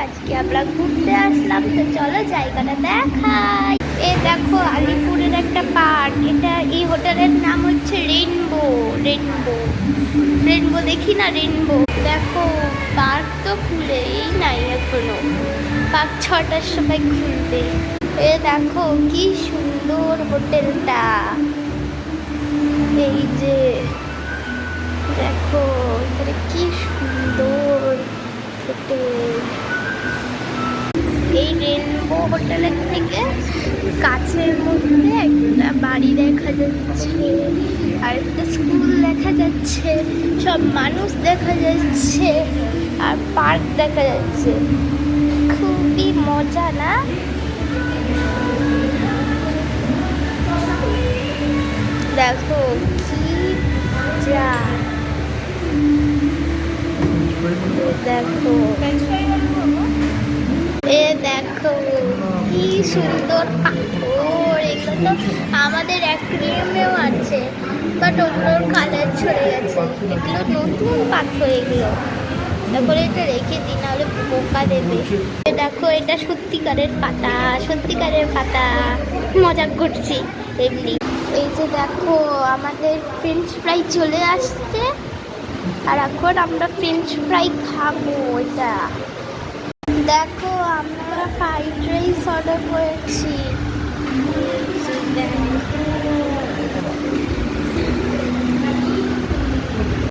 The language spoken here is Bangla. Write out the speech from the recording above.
আজকে আমরা ঘুরতে আসলাম, তো চলো জায়গাটা দেখাই। দেখো আলিপুরের একটা পার্ক, এটা এই হোটেলের নাম হচ্ছে রেইনবো। রেইনবো রেইনবো দেখি না, রেইনবো। দেখো পার্ক তো খুলেই নাই এখনো, পার্ক 6টার সময় খুলবে। দেখো কি সুন্দর হোটেলটা, এই যে দেখো এখানে কি সুন্দর হোটেল। এই রেইনবো হোটেলের থেকে কাছের মধ্যে একটা বাড়ি দেখা যাচ্ছে, আর একটা স্কুল দেখা যাচ্ছে, সব মানুষ দেখা যাচ্ছে, আর পার্ক দেখা যাচ্ছে। খুবই মজা না? দেখো কি মজা, দেখো দেখো কি সুন্দর পাথর। এগুলো তো আমাদের অ্যাকুয়ারিয়ামেও আছে, বাট ওগুলোর কালার ছড়ে গেছে। এগুলো নতুন পাথর, এগুলো তারপরে এটা রেখে দিই, নাহলে পোকা দেবে। দেখো এটা সত্যিকারের পাতা, সত্যিকারের পাতা। মজা করছি এমনি। এই যে দেখো আমাদের ফ্রেঞ্চ ফ্রাই চলে আসছে, আর এখন আমরা ফ্রেঞ্চ ফ্রাই খাবো। এটা দেখো আমরা ফ্রাইড রাইস অর্ডার করেছি।